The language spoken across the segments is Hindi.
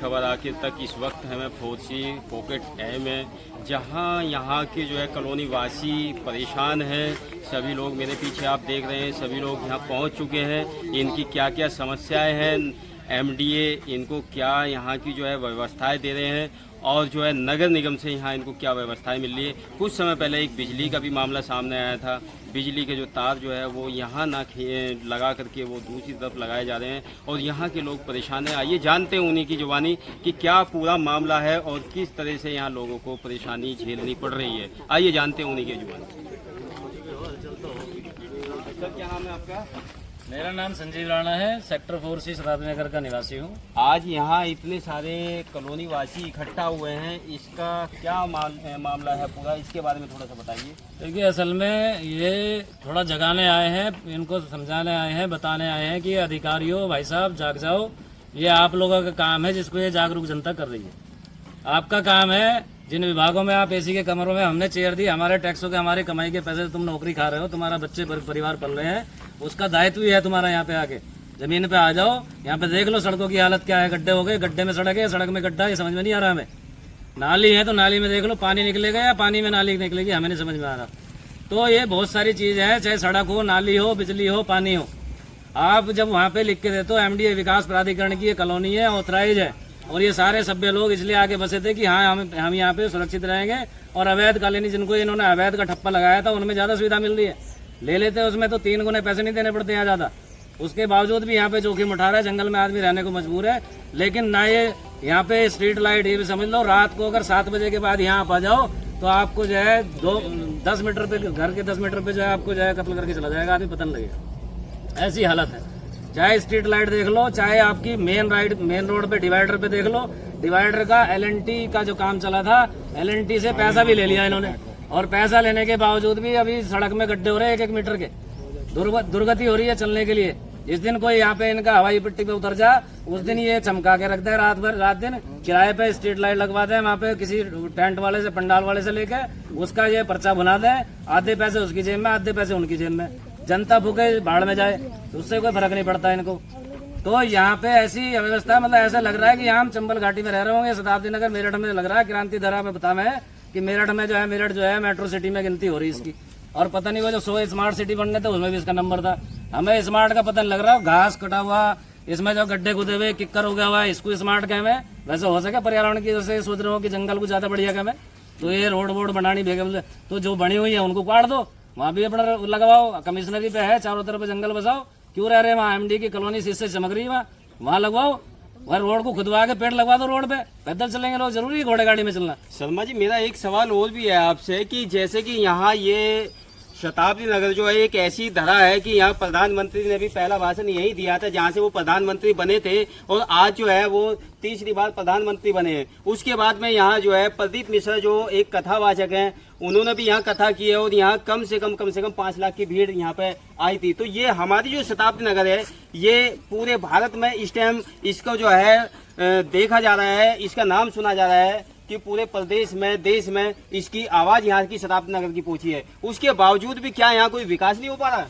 खबर आखिर तक इस वक्त हमें फोर्सी पॉकेट ए में, जहां यहाँ के जो है कॉलोनी वासी परेशान हैं। सभी लोग मेरे पीछे आप देख रहे हैं, सभी लोग यहाँ पहुँच चुके हैं। इनकी क्या क्या समस्याएं हैं, एमडीए इनको क्या यहाँ की जो है व्यवस्थाएं दे रहे हैं और जो है नगर निगम से यहाँ इनको क्या व्यवस्थाएं मिल रही है। कुछ समय पहले एक बिजली का भी मामला सामने आया था। बिजली के जो तार जो है वो यहाँ ना लगा करके वो दूसरी तरफ लगाए जा रहे हैं और यहाँ के लोग परेशान हैं। आइए जानते हैं उन्हीं की जुबानी कि क्या पूरा मामला है और किस तरह से यहाँ लोगों को परेशानी झेलनी पड़ रही है। आइए जानते हैं उन्हीं की जुबानी। सर क्या नाम है आपका? मेरा नाम संजीव राणा है, सेक्टर 4C शताब्दी नगर का निवासी हूँ। आज यहाँ इतने सारे कॉलोनी वासी इकट्ठा हुए हैं, इसका क्या मामला है पूरा, इसके बारे में थोड़ा सा बताइए। देखिए असल में ये थोड़ा जगाने आए हैं, इनको समझाने आए हैं, बताने आए हैं कि अधिकारियों भाई साहब जाग जाओ, ये आप लोगों का काम है जिसको ये जागरूक जनता कर रही है। आपका काम है, जिन विभागों में आप एसी के कमरों में हमने चेयर दी, हमारे टैक्सों के हमारे कमाई के पैसे तुम नौकरी खा रहे हो, तुम्हारा बच्चे परिवार पल रहे हैं, उसका दायित्व ही है तुम्हारा। यहाँ पे आके जमीन पे आ जाओ, यहाँ पे देख लो सड़कों की हालत क्या है। गड्ढे हो गए, गड्ढे में सड़क है, सड़क में गड्ढा, ये समझ में नहीं आ रहा हमें। नाली है तो नाली में देख लो पानी निकलेगा या पानी में नाली निकलेगी, हमें नहीं समझ में आ रहा। तो ये बहुत सारी चीज है, चाहे सड़क हो, नाली हो, बिजली हो, पानी हो। आप जब वहाँ पे लिख के देते हो एमडीए विकास प्राधिकरण की ये कॉलोनी है, ऑथराइज है, और ये सारे सभ्य लोग इसलिए आगे बसे थे कि हाँ हम यहाँ पे सुरक्षित रहेंगे, और अवैध कॉलोनी जिनको इन्होंने अवैध का ठप्पा लगाया था उनमें ज्यादा सुविधा मिल रही है। ले लेते हैं उसमें तो 3 गुने पैसे नहीं देने पड़ते यहाँ ज्यादा। उसके बावजूद भी यहाँ पे जोखिम उठा रहा है, जंगल में आदमी रहने को मजबूर है। लेकिन ना ये यहाँ पे स्ट्रीट लाइट, ये भी समझ लो रात को अगर 7 बजे के बाद यहाँ आ जाओ तो आपको जो है 10 मीटर पे, घर के 10 मीटर पे जो है आपको जो है कत्ल करके चला जाएगा आदमी, पता नहीं लगेगा। ऐसी हालत है। चाहे स्ट्रीट लाइट देख लो, चाहे आपकी मेन रोड पे डिवाइडर पे देख लो। डिवाइडर का एलएनटी का जो काम चला था, एलएनटी से पैसा भी ले लिया इन्होंने, और पैसा लेने के बावजूद भी अभी सड़क में गड्ढे हो रहे हैं 1-1 मीटर के। दुर्गति हो रही है चलने के लिए। जिस दिन कोई यहाँ पे इनका हवाई पट्टी पे उतर जा, उस दिन ये चमका के रखते हैं रात दिन। किराए पे स्ट्रीट लाइट लगवाते हैं वहाँ पे, किसी टेंट वाले से, पंडाल वाले से लेके उसका ये पर्चा बना दे। आधे पैसे उसकी जेब में, आधे पैसे उनकी जेब में। जनता भूखे भाड़ में जाए, उससे कोई फर्क नहीं पड़ता इनको। तो यहाँ पे ऐसी व्यवस्था, मतलब ऐसा लग रहा है कि हम चंबल घाटी में रह रहे होंगे। शताब्दी नगर मेरठ में लग रहा है, क्रांति धरा में बता में कि मेरठ में जो है, मेरठ जो है मेट्रो सिटी में गिनती हो रही है इसकी। और पता नहीं वो जो 100 स्मार्ट सिटी बनने थे उसमें भी इसका नंबर था। हमें स्मार्ट का पता नहीं लग रहा। घास कटा हुआ, इसमें जो गड्ढे खुदे हुए, किक्कर उगा हुआ है, इसको स्मार्ट कहमें। वैसे हो सके पर्यावरण की जैसे सोच रहे हो कि जंगल को ज्यादा बढ़िया कहमें, तो ये रोड वोड बनानी भेगे तो जो बनी हुई है उनको काट दो, वहाँ भी अपना लगवाओ। कमिश्नरी पे है, चारों तरफ जंगल बसाओ। क्यों रह रहे हैं वहाँ? एमडी की कॉलोनी शीशे चमक रही है, वहाँ लगवाओ। वह रोड को खुदवा के पेड़ लगवा दो रोड पे, पैदल चलेंगे लोग। जरूरी है घोड़े गाड़ी में चलना? शर्मा जी मेरा एक सवाल और भी है आपसे कि जैसे कि यहाँ ये शताब्दी नगर जो है एक ऐसी धरा है कि यहाँ प्रधानमंत्री ने भी पहला भाषण यही दिया था जहाँ से वो प्रधानमंत्री बने थे, और आज जो है वो तीसरी बार प्रधानमंत्री बने हैं। उसके बाद में यहाँ जो है प्रदीप मिश्रा जो एक कथावाचक हैं, उन्होंने भी यहाँ कथा की है, और यहाँ कम से कम 5 लाख की भीड़ यहाँ पे आई थी। तो ये हमारी जो शताब्दी नगर है, ये पूरे भारत में इस टाइम इसको जो है देखा जा रहा है, इसका नाम सुना जा रहा है कि पूरे प्रदेश में, देश में इसकी आवाज यहाँ की शताब्दी नगर की पहुंची है। उसके बावजूद भी क्या यहाँ कोई विकास नहीं हो पा रहा?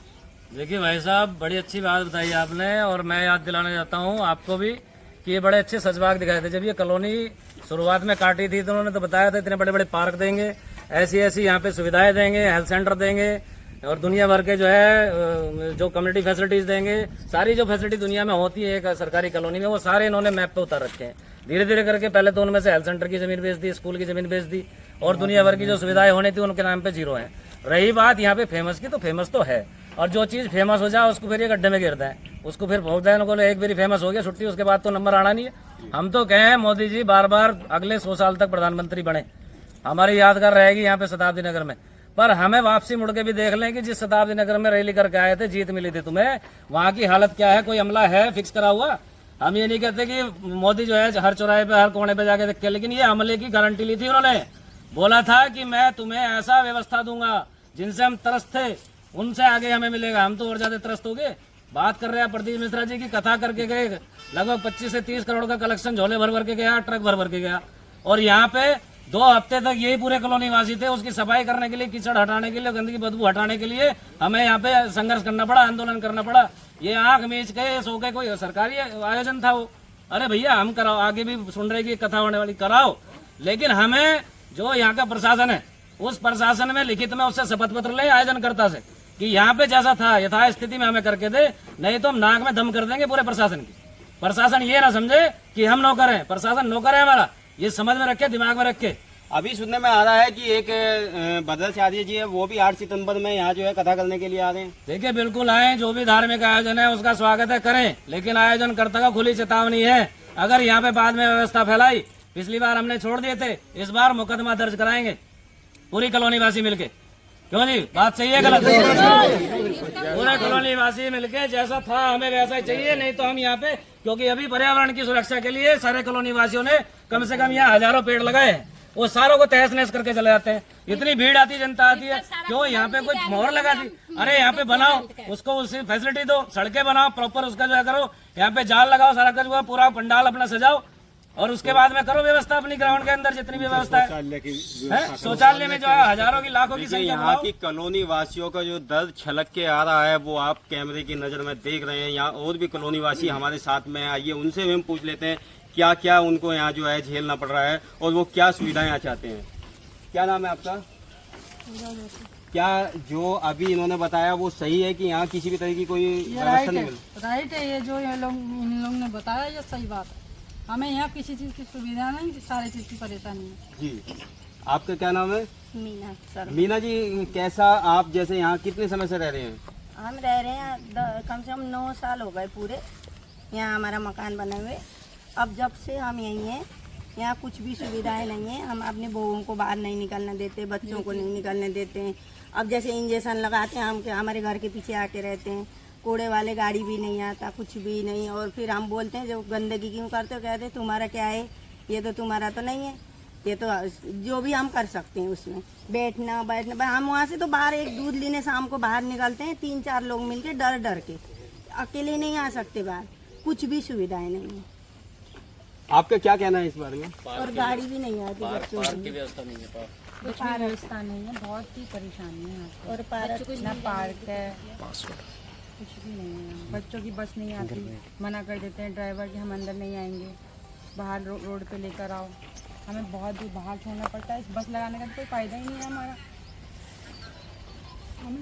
देखिए भाई साहब, बड़ी अच्छी बात बताई आपने, और मैं याद दिलाना चाहता हूँ आपको भी कि ये बड़े अच्छे सजबाग दिखाए थे। जब ये कॉलोनी शुरुआत में काटी थी तो उन्होंने तो बताया था इतने बड़े बड़े पार्क देंगे, ऐसी ऐसी यहाँ पे सुविधाएं देंगे, हेल्थ सेंटर देंगे, और दुनिया भर के जो है जो कम्युनिटी फैसिलिटीज देंगे। सारी जो फैसिलिटी दुनिया में होती है एक सरकारी कॉलोनी में, वो सारे इन्होंने मैप पे उतार रखे हैं। धीरे धीरे करके पहले तो उनमें से हेल्थ सेंटर की जमीन बेच दी, स्कूल की जमीन बेच दी, और दुनिया भर की जो सुविधाएं होनी थी उनके नाम पे 0 है। रही बात यहाँ पे फेमस की, तो फेमस तो है, और जो चीज फेमस हो जाए उसको फिर ये गड्ढे में गिरता है, उसको फिर भोग जाए उनको। एक बार फेमस हो गया छुट्टी, उसके बाद तो नंबर आना नहीं है। हम तो कहें मोदी जी बार बार अगले 100 साल तक प्रधानमंत्री बने, हमारी यादगार रहेगी यहाँ पे शताब्दी नगर में। पर हमें वापसी मुड़ के भी देख लें कि जिस शताब्दी नगर में रैली करके आए थे, जीत मिली थी तुम्हें, वहाँ की हालत क्या है? कोई अमला है फिक्स करा हुआ? हम ये नहीं कहते कि मोदी जो है हर चौराहे पे, हर कोने पे जाके देख के, लेकिन ये हमले की गारंटी ली थी उन्होंने। बोला था कि मैं तुम्हें ऐसा व्यवस्था दूंगा जिनसे हम त्रस्त थे, उनसे आगे हमें मिलेगा, हम तो और ज्यादा त्रस्त हो गए। बात कर रहे हैं प्रदीप मिश्रा जी की, कथा करके गए, लगभग 25 से 30 करोड़ का कलेक्शन झोले भर भर के गया, ट्रक भर भर के गया। और यहाँ पे 2 हफ्ते तक यही पूरे कॉलोनी वासी थे, उसकी सफाई करने के लिए, कीचड़ हटाने के लिए, गंदगी बदबू हटाने के लिए हमें यहाँ पे संघर्ष करना पड़ा, आंदोलन करना पड़ा। ये आंख मीच के सो के कोई सरकारी आयोजन था वो, अरे भैया हम कराओ, आगे भी सुन रहे कि कथा होने वाली कराओ, लेकिन हमें जो यहाँ का प्रशासन है उस प्रशासन में लिखित में उससे शपथ पत्र ले आयोजनकर्ता से कि यहाँ पे जैसा था यथा स्थिति में हमें करके दे, नहीं तो हम नाक में दम कर देंगे पूरे प्रशासन की। प्रशासन ये ना समझे कि हम नौकर हैं, प्रशासन नौकर है हमारा, ये समझ में रखे, दिमाग में रखे। अभी सुनने में आ रहा है कि एक बदल चार्य जी है, वो भी 8 सितंबर में यहाँ जो है कथा करने के लिए आ रहे हैं। देखिए बिल्कुल आए, जो भी धार्मिक आयोजन है उसका स्वागत है, करें, लेकिन आयोजनकर्ता का खुली चेतावनी है, अगर यहाँ पे बाद में व्यवस्था फैलाई, पिछली बार हमने छोड़ दिए थे, इस बार मुकदमा दर्ज कराएंगे पूरी कॉलोनी वासी मिलके। क्यों जी, बात सही है गलत? पूरे कॉलोनी वासी मिलके जैसा था हमें वैसा ही चाहिए, नहीं तो हम यहाँ पे, क्योंकि अभी पर्यावरण की सुरक्षा के लिए सारे कॉलोनी वासियों ने कम से कम यहाँ हजारों पेड़ लगाए हैं, वो सारों को तहस नहस करके चले जाते हैं। इतनी भीड़ आती, जनता आती है, क्यों यहाँ पे कुछ मोहर लगा दी? अरे यहाँ पे बनाओ, उसको उसी फैसिलिटी दो, सड़कें बनाओ प्रॉपर, उसका जो है करो, यहाँ पे जाल लगाओ, सारा कुछ पूरा पंडाल अपना सजाओ, और उसके बाद में करो व्यवस्था अपनी ग्राउंड के अंदर जितनी भी व्यवस्था है। शौचालय में जो है हजारों की लाखों की संख्या। यहाँ की कॉलोनी वासियों का जो दर्द छलक के आ रहा है वो आप कैमरे की नजर में देख रहे हैं। यहाँ और भी कॉलोनी वासी हमारे साथ में, आइए उनसे भी हम पूछ लेते हैं क्या क्या उनको यहाँ जो है झेलना पड़ रहा है और वो क्या सुविधाएं यहाँ चाहते हैं। क्या नाम है आपका? क्या जो अभी इन्होंने बताया वो सही है कि यहाँ किसी भी तरह की कोई व्यवस्था नहीं मिल? राइट है, ये जो इन लोग ने बताया ये सही बात है। हमें यहाँ किसी चीज की सुविधा नहीं, सारी चीज की परेशानी है। जी, आपका क्या नाम है? मीना सर। मीना जी, कैसा आप जैसे यहाँ कितने समय से रह रहे हैं? हम रह रहे हैं कम से कम 9 साल हो गए पूरे, यहाँ हमारा मकान बने हुए। अब जब से हम यहीं हैं, यहाँ कुछ भी सुविधाएं नहीं है। हम अपने बहुओं को बाहर नहीं निकलने देते, बच्चों को नहीं निकलने देते हैं। अब जैसे इंजेक्शन लगाते हैं, हम हमारे घर के पीछे आके रहते हैं, कूड़े वाले गाड़ी भी नहीं आता, कुछ भी नहीं। और फिर हम बोलते हैं जो गंदगी क्यों करते हो, कहते तुम्हारा क्या है, ये तो तुम्हारा तो नहीं है, ये तो जो भी हम कर सकते हैं उसमें बैठना बैठना। हम वहाँ से तो बाहर एक दूध लेने शाम को बाहर निकलते हैं, 3-4 लोग मिलके डर डर के, अकेले नहीं आ सकते बाहर, कुछ भी सुविधाएं नहीं है। आपका क्या कहना है इस बारे में? और गाड़ी भी नहीं आती बच्चों की, व्यवस्था नहीं है, कुछ भी व्यवस्था नहीं है, बहुत ही परेशानी है। और पार्क ना पार्क है, कुछ भी नहीं है। बच्चों की बस नहीं आती, मना कर देते हैं ड्राइवर कि हम अंदर नहीं आएंगे, बाहर रोड पे लेकर आओ। हमें बहुत दूर बाहर छोड़ना पड़ता है, इस बस लगाने का कोई फायदा ही नहीं है हमारा।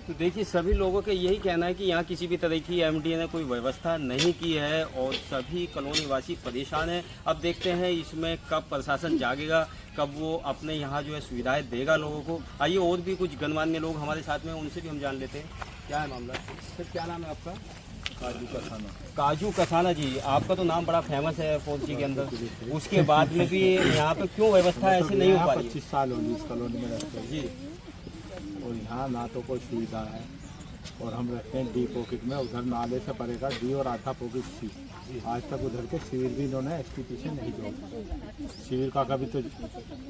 तो देखिए, सभी लोगों का यही कहना है कि यहाँ किसी भी तरह की एमडीए ने कोई व्यवस्था नहीं की है और सभी कॉलोनी वासी परेशान हैं। अब देखते हैं इसमें कब प्रशासन जागेगा, कब वो अपने यहाँ जो है सुविधाएं देगा लोगों को। आइए और भी कुछ गणमान्य लोग हमारे साथ में, उनसे भी हम जान लेते हैं क्या है मामला। सर, क्या नाम है आपका? काजू कसाना। काजू कसाना जी, आपका तो नाम बड़ा फेमस है फोर्ची के अंदर, उसके बाद में भी यहाँ पे क्यों व्यवस्था ऐसी नहीं हो पा रही? 25 साल होगी इस कॉलोनी में रहते हैं जी, और यहाँ ना तो कोई सुविधा है, और हम रहते हैं डी पॉकेट में, उधर नाले से पड़ेगा डी और आधा पॉकेट सी। आज तक उधर के शिविर भी इन्होंने एसटीपी से नहीं जोड़ा। शिविर का कभी तो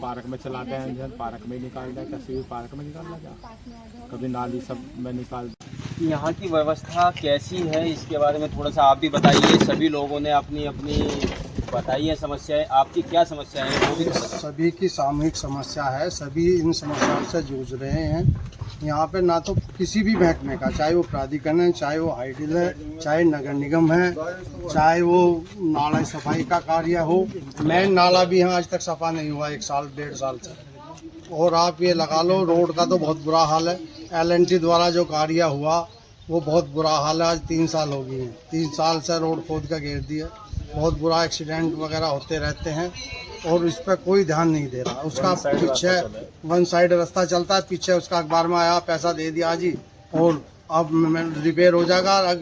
पार्क में चलाते हैं इंजन, पार्क में ही निकाल दें, क्या शिविर पार्क में निकालना जा, कभी नाली सब में निकाल। यहाँ की व्यवस्था कैसी है इसके बारे में थोड़ा सा आप भी बताइए। सभी लोगों ने अपनी अपनी बताई है समस्याएं, आपकी क्या समस्या है वो भी बताइए। सभी की सामूहिक समस्या है, सभी इन समस्याओं से जूझ रहे हैं। यहाँ पे ना तो किसी भी महकमे का, चाहे वो प्राधिकरण है, चाहे वो हाईडिल है, चाहे नगर निगम है, चाहे वो नाला सफाई का कार्य हो, मेन नाला भी यहाँ आज तक सफा नहीं हुआ 1 साल 1.5 साल से। और आप ये लगा लो, रोड का तो बहुत बुरा हाल है। LNT द्वारा जो कार्य हुआ वो बहुत बुरा हाल है। आज 3 साल हो गए हैं, 3 साल से रोड खोद कर घेर दिया, बहुत बुरा एक्सीडेंट वगैरह होते रहते हैं और इस पर कोई ध्यान नहीं दे रहा। उसका पीछे 1 साइड रास्ता चलता है, पीछे उसका अखबार में आया, पैसा दे दिया जी और अब रिपेयर हो जाएगा,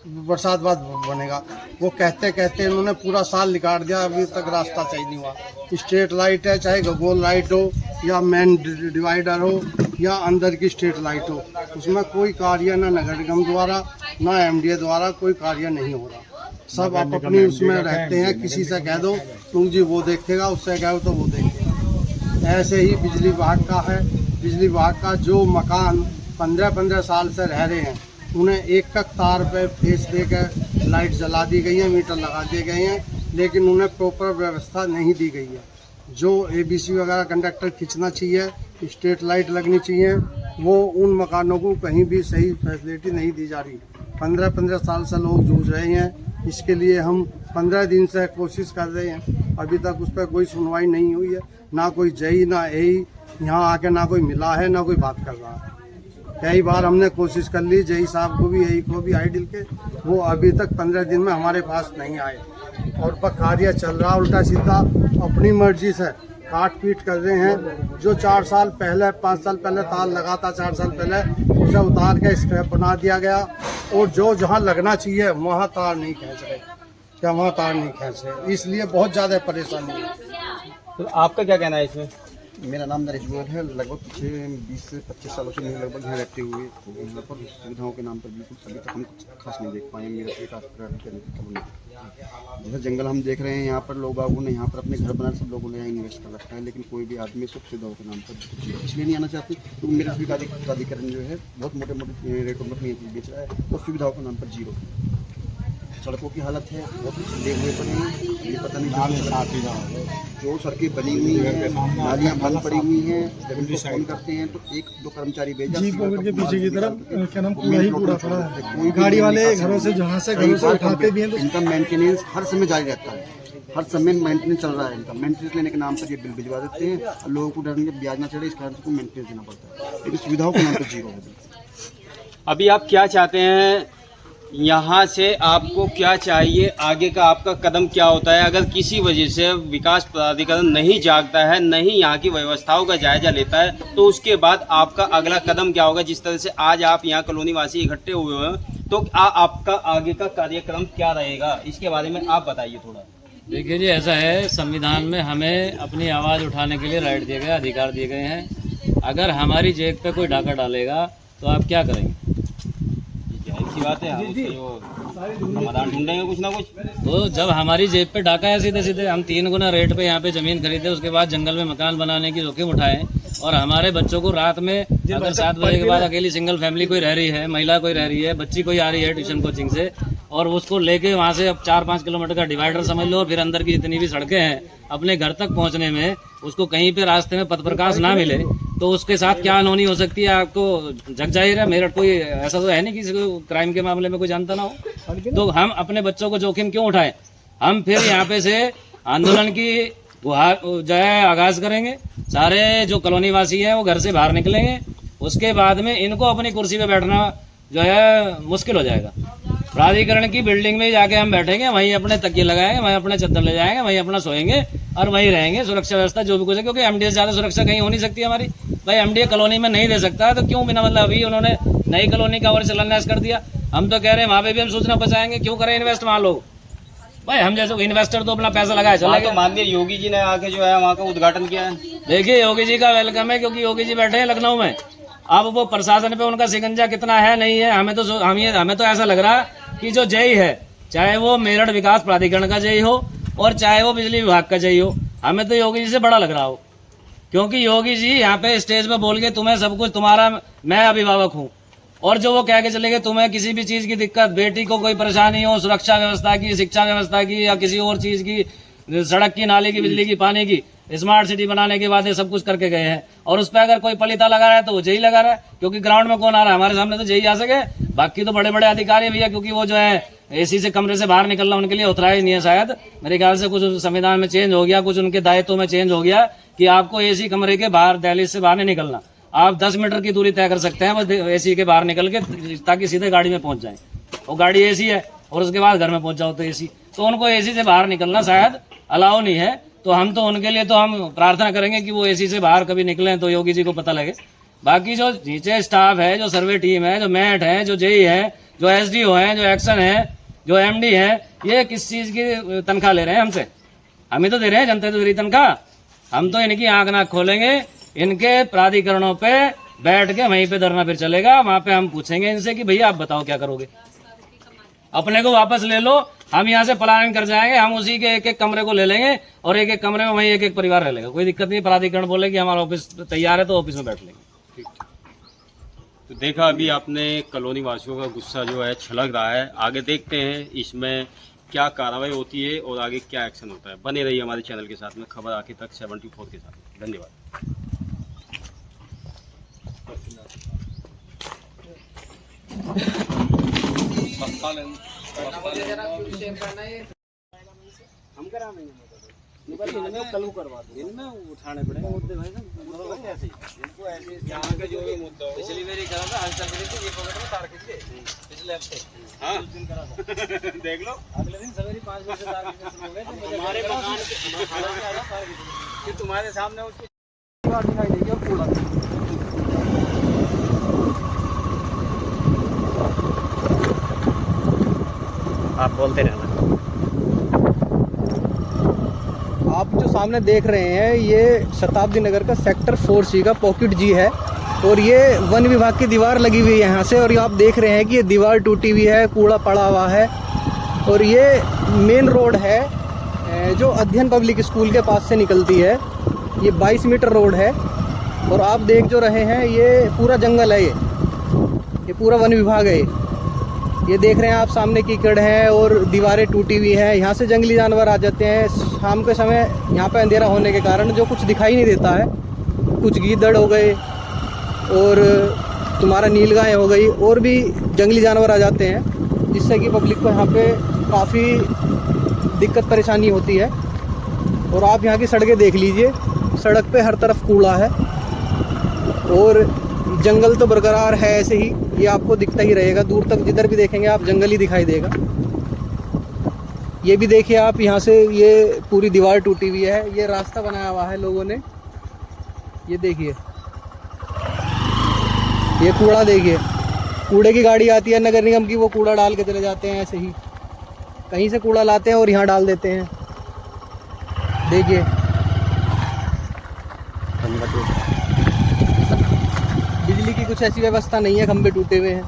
बरसात बाद बनेगा। वो कहते कहते इन्होंने पूरा साल निकाल दिया, अभी तक रास्ता सही नहीं हुआ। स्ट्रीट लाइट है, चाहे गोल लाइट हो या मेन डिवाइडर हो या अंदर की स्ट्रीट लाइट हो, उसमें कोई कार्य ना नगर निगम द्वारा ना MDA द्वारा कोई कार्य नहीं हो रहा। सब आप अपनी उसमें रहते हैं, किसी से कह दो तुम जी वो देखेगा, उससे कहो तो वो देखेगा। ऐसे ही बिजली विभाग का है, बिजली विभाग का जो मकान 15-15 साल से रह रहे हैं, उन्हें एक तार पे फेस देकर लाइट जला दी गई है, मीटर लगा दिए गए हैं, लेकिन उन्हें प्रॉपर व्यवस्था नहीं दी गई है। जो ABC वगैरह कंडक्टर खींचना चाहिए, स्ट्रीट लाइट लगनी चाहिए, वो उन मकानों को कहीं भी सही फैसिलिटी नहीं दी जा रही। 15-15 साल से लोग जूझ रहे हैं इसके लिए हम 15 दिन से कोशिश कर रहे हैं, अभी तक उस पर कोई सुनवाई नहीं हुई है। ना कोई जई ना एई यहाँ आके ना कोई मिला है, ना कोई बात कर रहा है। कई बार हमने कोशिश कर ली, जई साहब को भी एई को भी आइडिल के, वो अभी तक 15 दिन में हमारे पास नहीं आए और पर कार्य चल रहा उल्टा सीधा अपनी मर्जी से काट पीट कर रहे हैं। जो 4 साल पहले 5 साल पहले तार लगा था, 4 साल पहले उसे उतार के स्क्रैप बना दिया गया और जो जहाँ लगना चाहिए वहाँ तार नहीं खींच रहे, क्या वहाँ तार नहीं खींच रहे, इसलिए बहुत ज़्यादा परेशानी है। तो आपका क्या कहना है इसमें? मेरा नाम नरेश गोयल है। लगभग पिछले 20 से 25 सालों से मैं लगभग यहाँ रहते हुए यहाँ पर सुविधाओं के नाम पर बिल्कुल अभी तक हम कुछ खास नहीं देख पाए। मेरा एक जैसे जंगल हम देख रहे हैं, यहाँ पर लोग बागों ने यहाँ पर अपने घर बना, सब लोगों ने यहाँ इन्वेस्ट कर रखा है, लेकिन कोई भी आदमी सुख सुविधाओं के नाम पर इसलिए नहीं आना चाहते क्योंकि मेरा प्राधिकरण जो है बहुत मोटे मोटे रेटों में अपनी चीज़ बेच रहा है और सुविधाओं के नाम पर जीरो। सड़कों की हालत है बहुत खुले हुए पड़े हैं, ये पता नहीं जो सड़कें बनी हुई हैं, नालियाँ बंद पड़ी हुई हैं। जब उनको फोन करते हैं तो 1-2 कर्मचारी भेजा के पीछे की तरफ क्या नाम कूड़ा ही कूड़ा पड़ा है। गाड़ी वाले घरों से जहाँ से घरों से उठाते भी हैं तो इनका मेंटेनेंस हर समय जारी रहता है, हर समय मेंटेनेंस चल रहा है। इनका मेंटेनेंस लेने के नाम पर ये बिल भिजवा देते हैं और लोगों को डर में ब्याज ना चढ़े, इस कारण से मेंटेनेंस देना पड़ता है, लेकिन सुविधाओं के नाम पर जीरो है। अभी आप क्या चाहते हैं, यहाँ से आपको क्या चाहिए, आगे का आपका कदम क्या होता है? अगर किसी वजह से विकास प्राधिकरण नहीं जागता है, नहीं यहाँ की व्यवस्थाओं का जायजा लेता है, तो उसके बाद आपका अगला कदम क्या होगा? जिस तरह से आज आप यहाँ कॉलोनी वासी इकट्ठे हुए हैं, तो आपका आगे का कार्यक्रम क्या रहेगा, इसके बारे में आप बताइए थोड़ा। देखिए जी, ऐसा है, संविधान में हमें अपनी आवाज़ उठाने के लिए राइट दिए गए, अधिकार दिए गए हैं। अगर हमारी जेब पे कोई डाका डालेगा तो आप क्या करेंगे? की बात है, हम उसका जो समाधान ढूंढेंगे कुछ ना कुछ। तो जब हमारी जेब पे डाका है, सीधे सीधे हम 3 गुना रेट पे यहाँ पे ज़मीन खरीदे, उसके बाद जंगल में मकान बनाने की जोखिम उठाएं और हमारे बच्चों को रात में अगर 7 बजे के बाद अकेली सिंगल फैमिली कोई रह रही है, महिला कोई रह रही है, बच्ची कोई आ रही है ट्यूशन कोचिंग से, और उसको लेके वहाँ से अब 4-5 किलोमीटर का डिवाइडर समझ लो, और फिर अंदर की जितनी भी सड़कें हैं, अपने घर तक पहुँचने में उसको कहीं पे रास्ते में पथ प्रकाश ना मिले तो उसके साथ क्या अनहोनी हो सकती है आपको जग जाहिर है। मेरठ कोई ऐसा तो है नहीं किसी को क्राइम के मामले में कोई जानता ना हो, तो हम अपने बच्चों को जोखिम क्यों उठाएं? हम फिर यहाँ पे से आंदोलन की गुहार जो है आगाज करेंगे। सारे जो कॉलोनी वासी हैं वो घर से बाहर निकलेंगे, उसके बाद में इनको अपनी कुर्सी पे बैठना जो है मुश्किल हो जाएगा। प्राधिकरण की बिल्डिंग में जाके हम बैठेंगे, वहीं अपने तकिए लगाएंगे, वहीं अपने चद्दर ले जाएंगे, वहीं अपना सोएंगे और वहीं रहेंगे। सुरक्षा व्यवस्था जो भी कुछ है, क्योंकि एमडीए से ज़्यादा सुरक्षा कहीं हो नहीं सकती हमारी। भाई एमडीए कॉलोनी में नहीं दे सकता तो क्यों बिना मतलब अभी उन्होंने नई कॉलोनी का और शिलान्यास कर दिया। हम तो कह रहे हैं वहाँ पे भी हम सूचना बचाएंगे, क्यों करें इन्वेस्ट वहाँ लोग? भाई हम जैसे इन्वेस्टर तो अपना पैसा लगाए चला गया। तो माननीय योगी जी ने आके जो है वहाँ का उद्घाटन किया है। देखिए योगी जी का वेलकम है, क्योंकि योगी जी बैठे हैं लखनऊ में। अब वो प्रशासन पे उनका शिकंजा कितना है नहीं है, हमें तो ऐसा लग रहा है कि जो जेई है, चाहे वो मेरठ विकास प्राधिकरण का जेई हो और चाहे वो बिजली विभाग का जेई हो, हमें तो योगी जी से बड़ा लग रहा हो। क्योंकि योगी जी यहाँ पे स्टेज पे बोल के तुम्हें सब कुछ तुम्हारा, मैं अभिभावक हूँ, और जो वो कह के चले गए तुम्हें किसी भी चीज की दिक्कत, बेटी को कोई परेशानी हो, सुरक्षा व्यवस्था की, शिक्षा व्यवस्था की या किसी और चीज की, सड़क की, नाली की, बिजली की, पानी की, स्मार्ट सिटी बनाने के बाद ये सब कुछ करके गए हैं। और उस पर अगर कोई पलीता लगा रहा है तो वो जेई लगा रहा है, क्योंकि ग्राउंड में कौन आ रहा है? हमारे सामने तो जेई आ सके, बाकी तो बड़े बड़े अधिकारी भैया, क्योंकि वो जो है एसी से कमरे से बाहर निकलना उनके लिए उतरा ही नहीं है। शायद मेरे ख्याल से कुछ संविधान में चेंज हो गया, कुछ उनके दायित्व में चेंज हो गया कि आपको एसी कमरे के बाहर, दहलीज से बाहर नहीं निकलना। आप 10 मीटर की दूरी तय कर सकते हैं बस एसी के बाहर निकल के, ताकि सीधे गाड़ी में पहुंच जाए। वो गाड़ी एसी है और उसके बाद घर में पहुंच जाओ तो एसी, तो उनको एसी से बाहर निकलना शायद अलाउ नहीं है। तो हम तो उनके लिए तो हम प्रार्थना करेंगे कि वो एसी से बाहर कभी निकलें तो योगी जी को पता लगे। बाकी जो नीचे स्टाफ है, जो सर्वे टीम है, जो मैट है, जो जेई है, जो एसडीओ है, जो एक्शन है, जो एमडी है, ये किस चीज की तनख्वाह ले रहे हैं हमसे? हम ही तो दे रहे हैं, जनता तो दे रही तनख्वाह। हम तो इनकी आंख नाक खोलेंगे, इनके प्राधिकरणों पे बैठ के वहीं पे धरना फिर चलेगा। वहां पे हम पूछेंगे इनसे कि भैया आप बताओ क्या करोगे? अपने को वापस ले लो, हम यहाँ से पलायन कर जाएंगे, हम उसी के एक कमरे को ले लेंगे और एक कमरे में वहीं एक परिवार रह लेगा, कोई दिक्कत नहीं। प्राधिकरण बोले कि हमारा ऑफिस तैयार है तो ऑफिस में बैठ लेंगे। तो देखा अभी आपने कॉलोनी वासियों का गुस्सा जो है छलक रहा है। आगे देखते हैं इसमें क्या कार्रवाई होती है और आगे क्या एक्शन होता है। बने रहिए हमारे चैनल के साथ में, खबर आखिर तक 74 के साथ। धन्यवाद। हम करा देंगे कल करवा दो इनमें उठाने पड़ेंगे मुद्दे भाई साहब ऐसे इनको ऐसे यहाँ का जो भी मुद्दा हो पिछली बार करा था आज तक ये पॉकेट में तार खींच के पिछले हफ्ते हाँ दिन करा था देख लो अगले दिन सवेरे 5 बजे से तार खींचना शुरू हो गए हमारे मकान फिर तुम्हारे सामने उसकी दिखाई देगी और कूड़ा आप बोलते रहना। आप जो सामने देख रहे हैं ये शताब्दी नगर का सेक्टर 4C का पॉकेट जी है और ये वन विभाग की दीवार लगी हुई है यहाँ से। और ये आप देख रहे हैं कि ये दीवार टूटी हुई है, कूड़ा पड़ा हुआ है। और ये मेन रोड है जो अध्ययन पब्लिक स्कूल के पास से निकलती है। ये 22 मीटर रोड है और आप देख जो रहे हैं ये पूरा जंगल है, ये पूरा वन विभाग है। ये देख रहे हैं आप सामने कीचड़ है और दीवारें टूटी हुई हैं। यहाँ से जंगली जानवर आ जाते हैं शाम के समय। यहाँ पे अंधेरा होने के कारण जो कुछ दिखाई नहीं देता है, कुछ गीदड़ हो गए और तुम्हारा नीलगाय हो गई और भी जंगली जानवर आ जाते हैं, जिससे कि पब्लिक को यहाँ पे काफ़ी दिक्कत परेशानी होती है। और आप यहाँ की सड़कें देख लीजिए, सड़क पे हर तरफ कूड़ा है और जंगल तो बरकरार है ऐसे ही, ये आपको दिखता ही रहेगा। दूर तक जिधर भी देखेंगे आप जंगल ही दिखाई देगा। ये भी देखिए आप, यहाँ से ये पूरी दीवार टूटी हुई है। ये रास्ता बनाया हुआ है लोगों ने, ये देखिए। ये कूड़ा देखिए, कूड़े की गाड़ी आती है नगर निगम की, वो कूड़ा डाल के चले जाते हैं ऐसे ही। कहीं से कूड़ा लाते हैं और यहाँ डाल देते हैं। देखिए बिजली की कुछ ऐसी व्यवस्था नहीं है, खंभे टूटे हुए हैं।